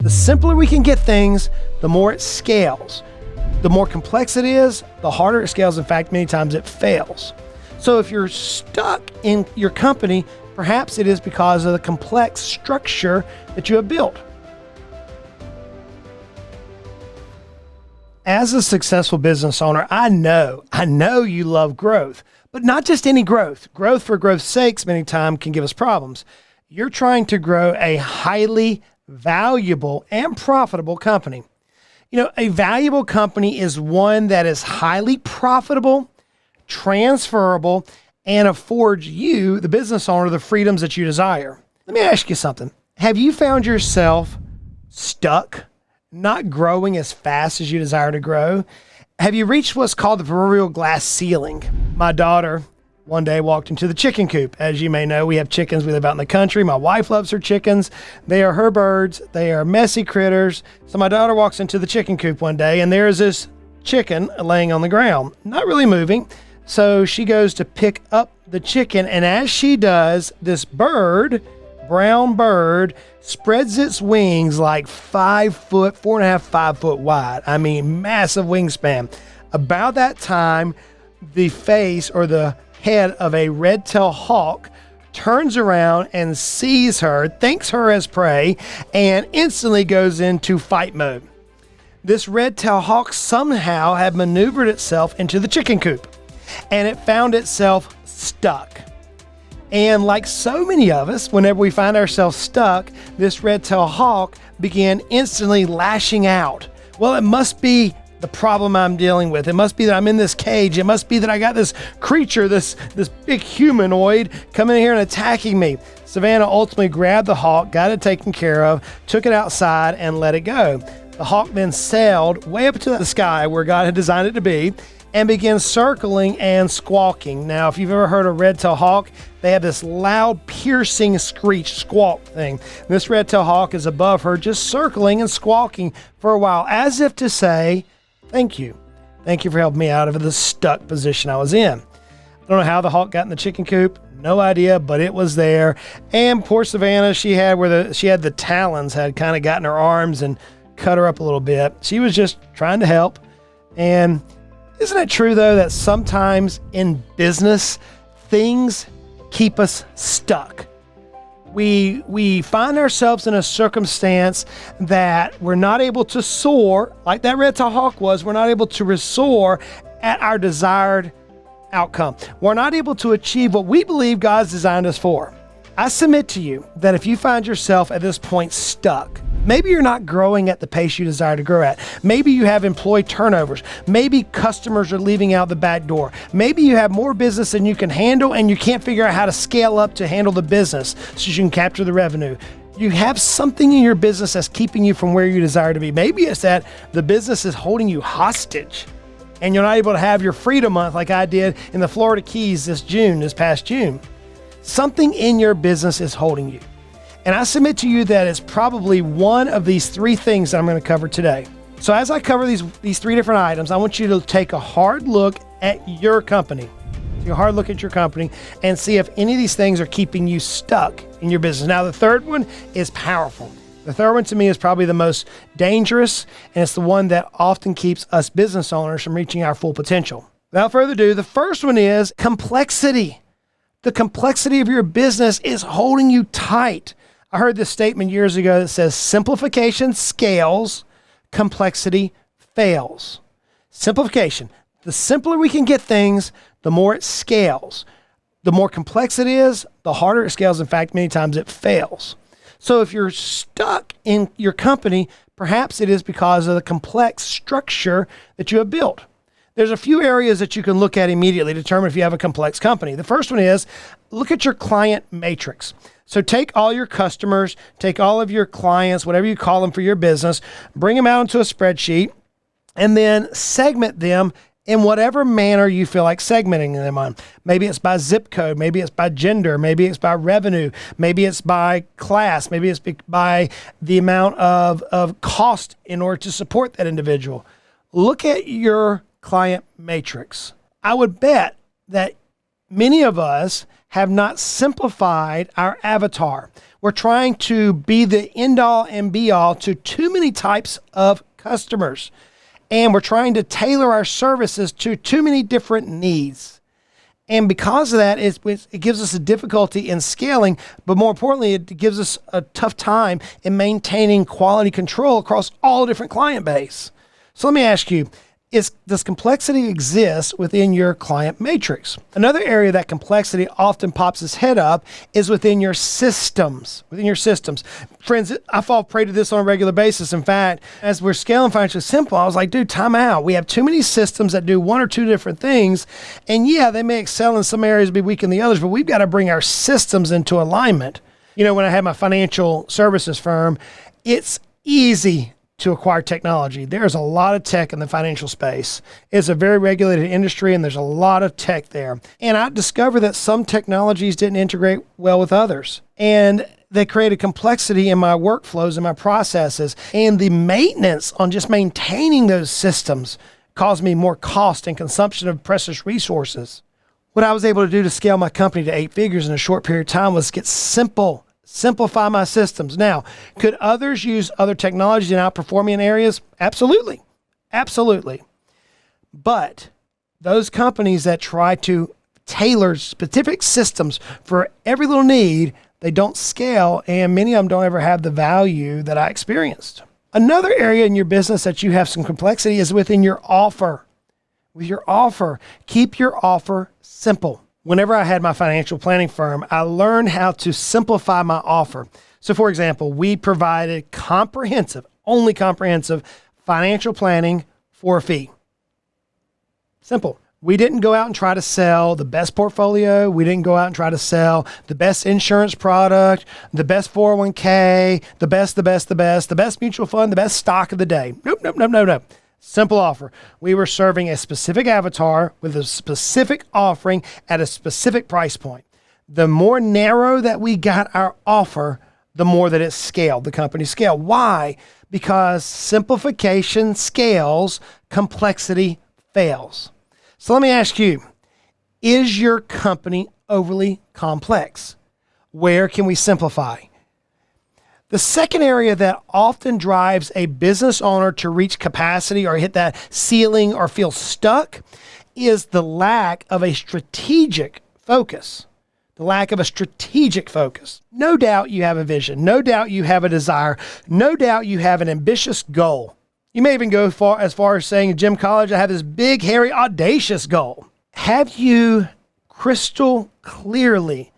The simpler we can get things, the more it scales. The more complex it is, the harder it scales. In fact, many times it fails. So if you're stuck in your company, perhaps it is because of the complex structure that you have built. As a successful business owner, I know you love growth, but not just any growth. Growth for growth's sake many times can give us problems. You're trying to grow a highly valuable and profitable company. You know, a valuable company is one that is highly profitable, transferable, and affords you, the business owner, the freedoms that you desire. Let me ask you something. Have you found yourself stuck, not growing as fast as you desire to grow? Have you reached what's called the proverbial glass ceiling? My daughter one day walked into the chicken coop. As you may know, we have chickens. We live out in the country. My wife loves her chickens. They are her birds. They are messy critters. So my daughter walks into the chicken coop one day, and there's this chicken laying on the ground, not really moving. So she goes to pick up the chicken, and as she does, this bird, brown bird, spreads its wings like 5 foot, 4.5, 5 foot wide. I mean, massive wingspan. About that time, the face or the head of a red-tailed hawk turns around and sees her, thinks her as prey, and instantly goes into fight mode. This red-tailed hawk somehow had maneuvered itself into the chicken coop, and it found itself stuck. And like so many of us, whenever we find ourselves stuck, this red-tailed hawk began instantly lashing out. Well, it must be the problem I'm dealing with. It must be that I'm in this cage. It must be that I got this creature, this big humanoid coming in here and attacking me. Savannah ultimately grabbed the hawk, got it taken care of, took it outside, and let it go. The hawk then sailed way up to the sky where God had designed it to be and began circling and squawking. Now, if you've ever heard a red-tailed hawk, they have this loud, piercing screech, squawk thing. This red-tailed hawk is above her, just circling and squawking for a while, as if to say, thank you. Thank you for helping me out of the stuck position I was in. I don't know how the hawk got in the chicken coop. No idea, but it was there. And poor Savannah, she had the talons had kind of gotten her arms and cut her up a little bit. She was just trying to help. And isn't it true, though, that sometimes in business, things keep us stuck? We find ourselves in a circumstance that we're not able to soar, like that red-tailed hawk was. We're not able to soar at our desired outcome. We're not able to achieve what we believe God's designed us for. I submit to you that if you find yourself at this point stuck, maybe you're not growing at the pace you desire to grow at. Maybe you have employee turnovers. Maybe customers are leaving out the back door. Maybe you have more business than you can handle and you can't figure out how to scale up to handle the business so you can capture the revenue. You have something in your business that's keeping you from where you desire to be. Maybe it's that the business is holding you hostage and you're not able to have your Freedom Month like I did in the Florida Keys this past June. Something in your business is holding you. And I submit to you that it's probably one of these three things that I'm going to cover today. So as I cover these three different items, I want you to take a hard look at your company. Take a hard look at your company and see if any of these things are keeping you stuck in your business. Now, the third one is powerful. The third one to me is probably the most dangerous, and it's the one that often keeps us business owners from reaching our full potential. Without further ado, the first one is complexity. The complexity of your business is holding you tight. I heard this statement years ago that says simplification scales, complexity fails. Simplification. The simpler we can get things, the more it scales. The more complex it is, the harder it scales. In fact, many times it fails. So if you're stuck in your company, perhaps it is because of the complex structure that you have built. There's a few areas that you can look at immediately to determine if you have a complex company. The first one is look at your client matrix. So take all your customers, take all of your clients, whatever you call them for your business, bring them out into a spreadsheet, and then segment them in whatever manner you feel like segmenting them on. Maybe it's by zip code, maybe it's by gender, maybe it's by revenue, maybe it's by class, maybe it's by the amount of cost in order to support that individual. Look at your client matrix. I would bet that many of us have not simplified our avatar. We're trying to be the end all and be all to too many types of customers. And we're trying to tailor our services to too many different needs. And because of that, it gives us a difficulty in scaling, but more importantly, it gives us a tough time in maintaining quality control across all different client base. So let me ask you, does complexity exist within your client matrix? Another area that complexity often pops its head up is within your systems. Friends, I fall prey to this on a regular basis. In fact, as we're scaling Financially Simple, I was like, dude, time out. We have too many systems that do one or two different things. And yeah, they may excel in some areas, be weak in the others, but we've got to bring our systems into alignment. You know, when I had my financial services firm, it's easy to acquire technology. There's a lot of tech in the financial space. It's a very regulated industry and there's a lot of tech there. And I discovered that some technologies didn't integrate well with others. And they created complexity in my workflows and my processes. And the maintenance on just maintaining those systems caused me more cost and consumption of precious resources. What I was able to do to scale my company to 8 figures in a short period of time was simplify my systems. Now, could others use other technologies and outperform me in areas? Absolutely. But those companies that try to tailor specific systems for every little need, they don't scale, and many of them don't ever have the value that I experienced. Another area in your business that you have some complexity is within your offer. With your offer, keep your offer simple. Whenever I had my financial planning firm, I learned how to simplify my offer. So for example, we provided only comprehensive financial planning for a fee. Simple. We didn't go out and try to sell the best portfolio. We didn't go out and try to sell the best insurance product, the best 401k, the best mutual fund, the best stock of the day. Nope. Simple offer. We were serving a specific avatar with a specific offering at a specific price point. The more narrow that we got our offer, the more that it scaled, the company scaled. Why? Because simplification scales, complexity fails. So let me ask you, is your company overly complex? Where can we simplify? The second area that often drives a business owner to reach capacity or hit that ceiling or feel stuck is the lack of a strategic focus. No doubt you have a vision. No doubt you have a desire. No doubt you have an ambitious goal. You may even go as far as saying, Jim College, I have this big, hairy, audacious goal. Have you crystal clearly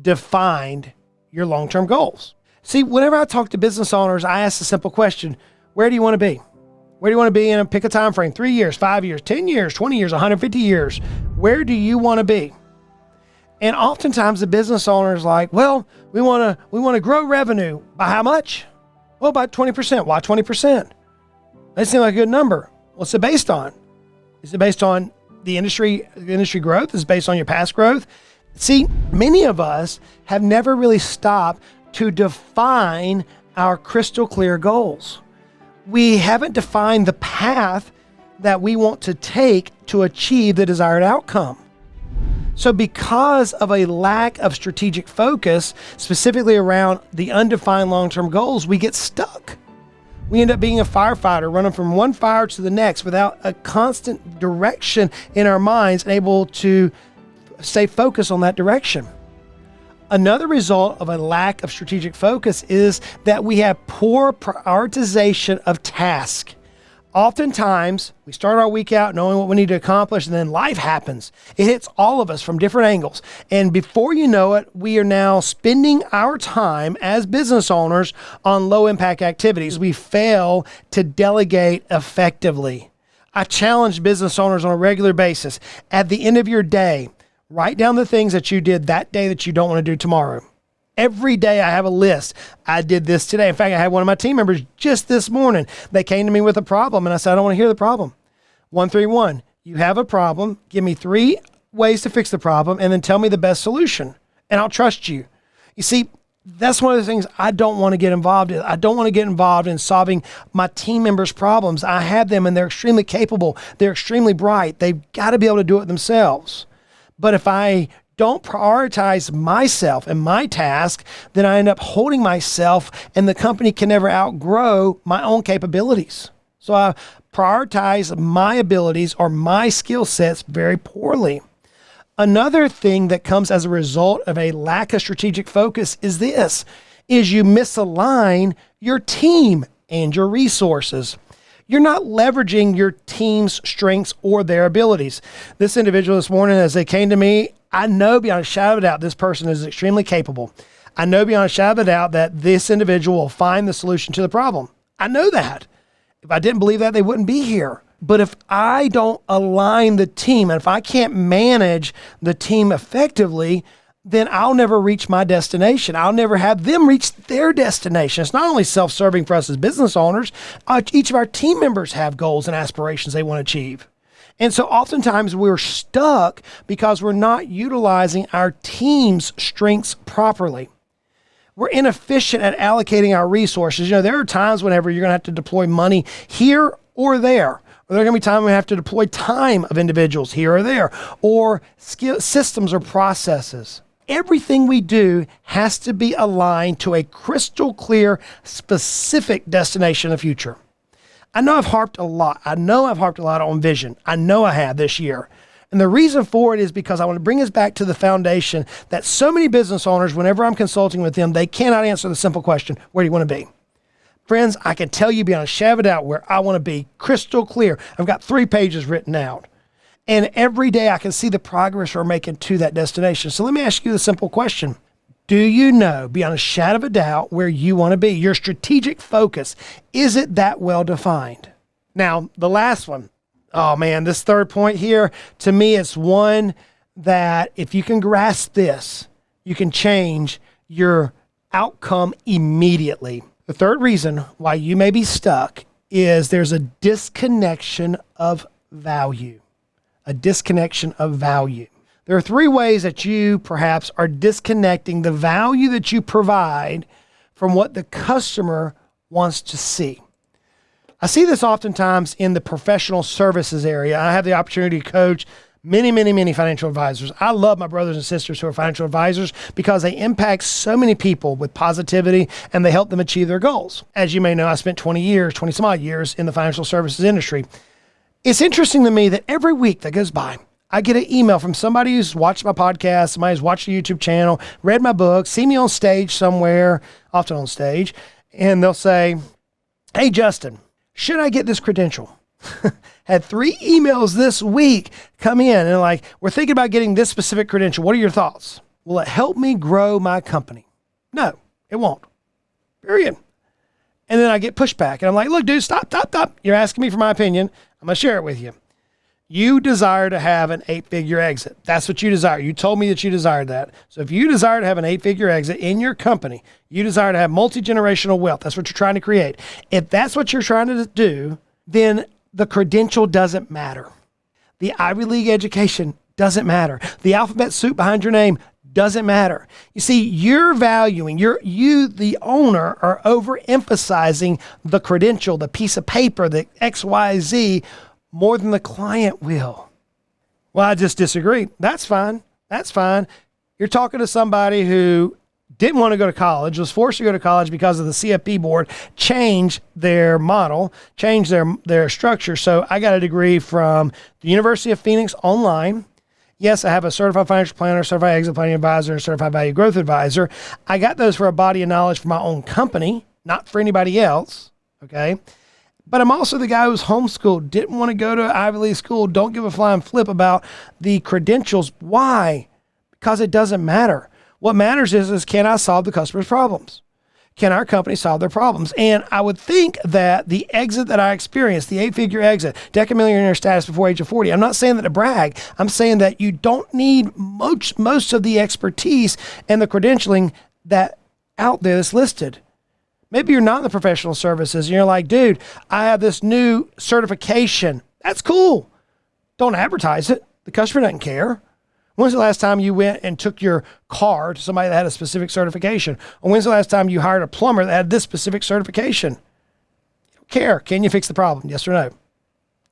defined your long-term goals? See, whenever I talk to business owners, I ask a simple question. Where do you want to be? Where do you want to be in pick a time frame? 3 years, 5 years, 10 years, 20 years, 150 years. Where do you want to be? And oftentimes the business owner is like, well, we want to grow revenue. By how much? Well, by 20%. Why 20%? That seems like a good number. What's it based on? Is it based on the industry growth? Is it based on your past growth? See, many of us have never really stopped to define our crystal clear goals. We haven't defined the path that we want to take to achieve the desired outcome. So because of a lack of strategic focus, specifically around the undefined long-term goals, we get stuck. We end up being a firefighter running from one fire to the next without a constant direction in our minds and able to stay focused on that direction. Another result of a lack of strategic focus is that we have poor prioritization of tasks. Oftentimes, we start our week out knowing what we need to accomplish, and then life happens. It hits all of us from different angles. And before you know it, we are now spending our time as business owners on low-impact activities. We fail to delegate effectively. I challenge business owners on a regular basis. At the end of your day, write down the things that you did that day that you don't want to do tomorrow. Every day I have a list. I did this today. In fact, I had one of my team members just this morning. They came to me with a problem and I said, I don't want to hear the problem. 131, you have a problem. Give me 3 ways to fix the problem and then tell me the best solution and I'll trust you. You see, that's one of the things I don't want to get involved in. I don't want to get involved in solving my team members' problems. I have them and they're extremely capable. They're extremely bright. They've got to be able to do it themselves. But if I don't prioritize myself and my task, then I end up holding myself and the company can never outgrow my own capabilities. So I prioritize my abilities or my skill sets very poorly. Another thing that comes as a result of a lack of strategic focus is you misalign your team and your resources. You're not leveraging your team's strengths or their abilities. This individual this morning, as they came to me, I know beyond a shadow of a doubt this person is extremely capable. I know beyond a shadow of a doubt that this individual will find the solution to the problem. I know that. If I didn't believe that, they wouldn't be here. But if I don't align the team, and if I can't manage the team effectively, then I'll never reach my destination. I'll never have them reach their destination. It's not only self-serving for us as business owners. Each of our team members have goals and aspirations they want to achieve. And so oftentimes we're stuck because we're not utilizing our team's strengths properly. We're inefficient at allocating our resources. There are times whenever you're going to have to deploy money here or there. Or there are going to be times we have to deploy time of individuals here or there, or skill systems or processes. Everything we do has to be aligned to a crystal clear, specific destination in the future. I know I've harped a lot. On vision. I know I have this year. And the reason for it is because I want to bring us back to the foundation that so many business owners, whenever I'm consulting with them, they cannot answer the simple question, where do you want to be? Friends, I can tell you beyond a shadow of a doubt where I want to be, crystal clear. I've got 3 pages written out. And every day I can see the progress we're making to that destination. So let me ask you the simple question. Do you know beyond a shadow of a doubt where you want to be? Your strategic focus, is it that well defined? Now, the last one. Oh man, this third point here, to me, it's one that if you can grasp this, you can change your outcome immediately. The third reason why you may be stuck is there's a disconnection of value. A disconnection of value. There are 3 ways that you perhaps are disconnecting the value that you provide from what the customer wants to see. I see this oftentimes in the professional services area. I have the opportunity to coach many financial advisors. I love my brothers and sisters who are financial advisors because they impact so many people with positivity and they help them achieve their goals. As you may know, I spent 20 some odd years in the financial services industry. It's interesting to me that every week that goes by, I get an email from somebody who's watched my podcast, somebody who's watched the YouTube channel, read my book, see me on stage somewhere, often on stage, and they'll say, hey, Justin, should I get this credential? Had 3 emails this week come in and like, we're thinking about getting this specific credential. What are your thoughts? Will it help me grow my company? No, it won't. Period. And then I get pushback and I'm like, look, dude, stop. You're asking me for my opinion. I'm going to share it with you. You desire to have an 8-figure exit. That's what you desire. You told me that you desired that. So if you desire to have an 8-figure exit in your company, you desire to have multi-generational wealth. That's what you're trying to create. If that's what you're trying to do, then the credential doesn't matter. The Ivy League education doesn't matter. The alphabet soup behind your name doesn't matter. You see, you're valuing, you, the owner, are overemphasizing the credential, the piece of paper, the XYZ, more than the client will. Well, I just disagree. That's fine. You're talking to somebody who didn't want to go to college, was forced to go to college because of the CFP board, changed their model, changed their structure. So I got a degree from the University of Phoenix online. Yes, I have a certified financial planner, certified exit planning advisor, and certified value growth advisor. I got those for a body of knowledge for my own company, not for anybody else. Okay. But I'm also the guy who was homeschooled, didn't want to go to Ivy League school, don't give a flying flip about the credentials. Why? Because it doesn't matter. What matters is can I solve the customer's problems? Can our company solve their problems? And I would think that the exit that I experienced, the 8-figure exit, decamillionaire status before age of 40, I'm not saying that to brag. I'm saying that you don't need most of the expertise and the credentialing that out there that's listed. Maybe you're not in the professional services and you're like, dude, I have this new certification. That's cool. Don't advertise it. The customer doesn't care. When's the last time you went and took your car to somebody that had a specific certification? Or when's the last time you hired a plumber that had this specific certification? You don't care. Can you fix the problem? Yes or no?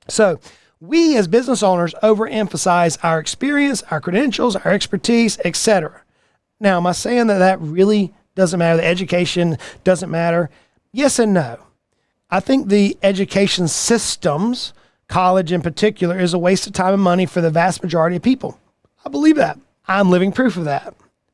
So We as business owners overemphasize our experience, our credentials, our expertise, etc. Now, am I saying that that really doesn't matter? The education doesn't matter? Yes and no. I think the education systems, college in particular, is a waste of time and money for the vast majority of people. I believe that. I'm living proof of that.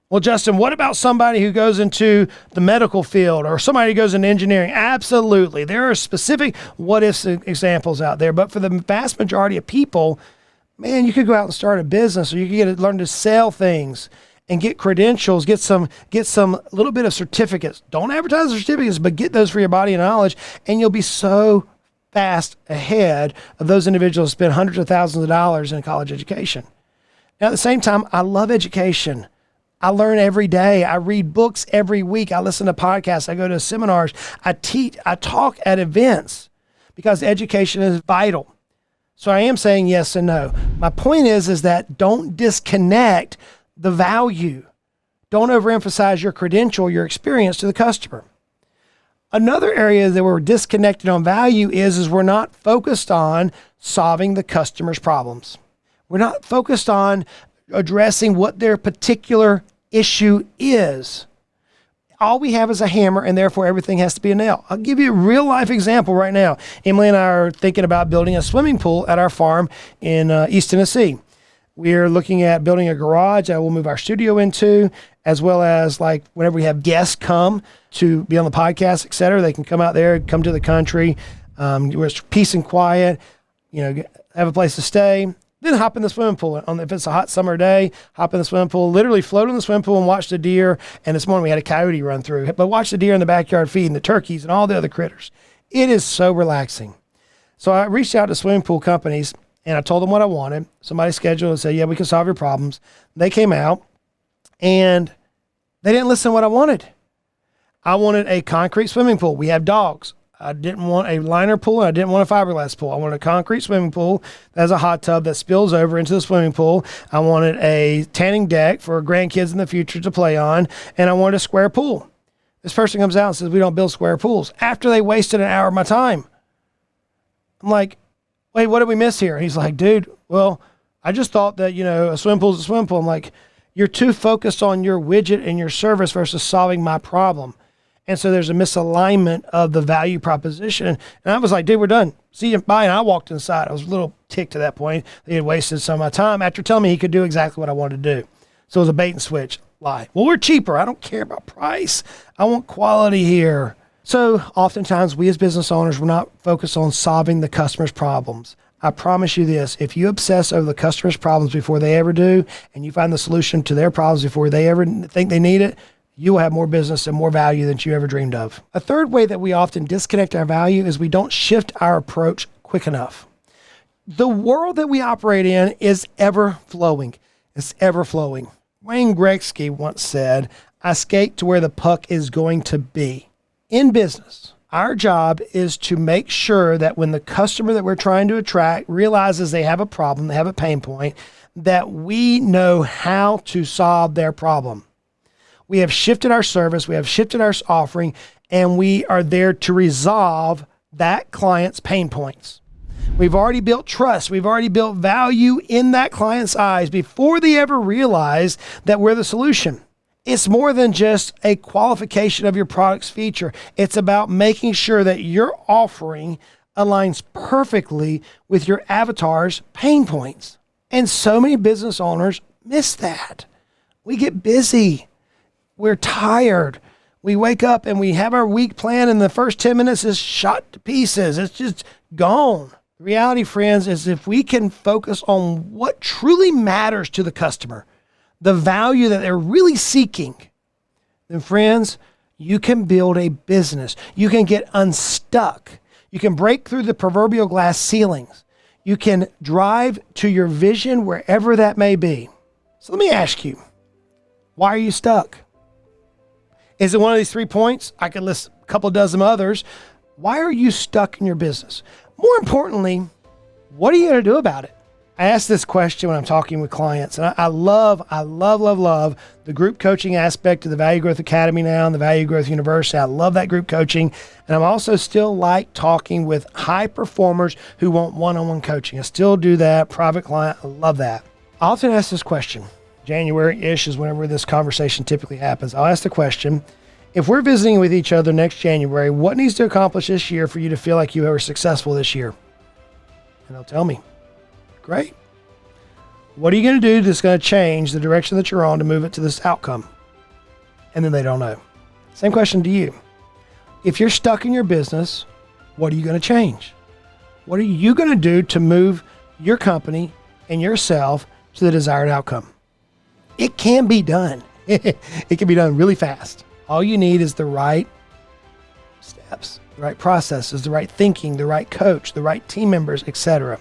Well, Justin, what about somebody who goes into the medical field or somebody who goes into engineering? Absolutely. There are specific what-if examples out there. But for the vast majority of people, man, you could go out and start a business, or you could learn to sell things and get credentials, get some little bit of certificates. Don't advertise the certificates, but get those for your body and knowledge, and you'll be so fast ahead of those individuals who spend hundreds of thousands of dollars in college education. Now, at the same time, I love education. I learn every day. I read books every week. I listen to podcasts. I go to seminars. I teach. I talk at events because education is vital. So I am saying yes and no. My point is that don't disconnect the value. Don't overemphasize your credential, your experience to the customer. Another area that we're disconnected on value is we're not focused on solving the customer's problems. We're not focused on addressing what their particular issue is. All we have is a hammer, and therefore everything has to be a nail. I'll give you a real life example right now. Emily and I are thinking about building a swimming pool at our farm in East Tennessee. We're looking at building a garage that we'll move our studio into, as well as like whenever we have guests come to be on the podcast, et cetera, they can come out there, come to the country, where it's peace and quiet, have a place to stay. Then hop in the swimming pool. If it's a hot summer day, hop in the swimming pool, literally float in the swimming pool and watch the deer. And this morning we had a coyote run through, but watch the deer in the backyard feeding the turkeys and all the other critters. It is so relaxing. So I reached out to swimming pool companies and I told them what I wanted. Somebody scheduled and said, yeah, we can solve your problems. They came out and they didn't listen to what I wanted. I wanted a concrete swimming pool. We have dogs. I didn't want a liner pool, and I didn't want a fiberglass pool. I wanted a concrete swimming pool that has a hot tub that spills over into the swimming pool. I wanted a tanning deck for grandkids in the future to play on, and I wanted a square pool. This person comes out and says, we don't build square pools, after they wasted an hour of my time. I'm like, wait, what did we miss here? And he's like, dude, well, I just thought that, a swimming pool is a swimming pool. I'm like, you're too focused on your widget and your service versus solving my problem. And so there's a misalignment of the value proposition. And I was like, dude, we're done. See you, bye. And I walked inside. I was a little ticked at that point. He had wasted some of my time after telling me he could do exactly what I wanted to do. So it was a bait and switch lie. Well, we're cheaper. I don't care about price. I want quality here. So oftentimes we as business owners, we're not focused on solving the customer's problems. I promise you this, if you obsess over the customer's problems before they ever do, and you find the solution to their problems before they ever think they need it, you will have more business and more value than you ever dreamed of. A third way that we often disconnect our value is we don't shift our approach quick enough. The world that we operate in is ever flowing. It's ever flowing. Wayne Gretzky once said, I skate to where the puck is going to be. In business, our job is to make sure that when the customer that we're trying to attract realizes they have a problem, they have a pain point, that we know how to solve their problem. We have shifted our service, we have shifted our offering, and we are there to resolve that client's pain points. We've already built trust. We've already built value in that client's eyes before they ever realize that we're the solution. It's more than just a qualification of your product's feature. It's about making sure that your offering aligns perfectly with your avatar's pain points. And so many business owners miss that. We get busy. We're tired. We wake up and we have our week plan and the first 10 minutes is shot to pieces. It's just gone. The reality, friends, is if we can focus on what truly matters to the customer, the value that they're really seeking, then friends, you can build a business. You can get unstuck. You can break through the proverbial glass ceilings. You can drive to your vision wherever that may be. So let me ask you, why are you stuck? Is it one of these 3 points? I could list a couple dozen others. Why are you stuck in your business? More importantly, what are you going to do about it? I ask this question when I'm talking with clients, and I love the group coaching aspect of the Value Growth Academy now and the Value Growth University. I love that group coaching, and I'm also still like talking with high performers who want one-on-one coaching. I still do that, private client. I love that. I often ask this question. January-ish is whenever this conversation typically happens. I'll ask the question, if we're visiting with each other next January, what needs to accomplish this year for you to feel like you were successful this year? And they'll tell me. Great. What are you going to do that's going to change the direction that you're on to move it to this outcome? And then they don't know. Same question to you. If you're stuck in your business, what are you going to change? What are you going to do to move your company and yourself to the desired outcome? It can be done. It can be done really fast. All you need is the right steps, the right processes, the right thinking, the right coach, the right team members, etc.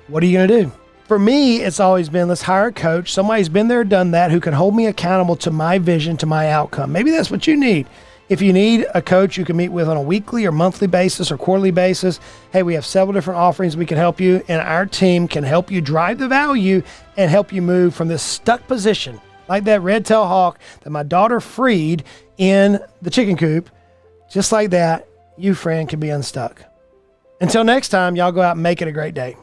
What are you going to do? For me, it's always been, let's hire a coach, somebody who's been there, done that, who can hold me accountable to my vision, to my outcome. Maybe that's what you need. If you need a coach you can meet with on a weekly or monthly basis or quarterly basis, hey, we have several different offerings we can help you, and our team can help you drive the value and help you move from this stuck position, like that red-tailed hawk that my daughter freed in the chicken coop. Just like that, you, friend, can be unstuck. Until next time, y'all go out and make it a great day.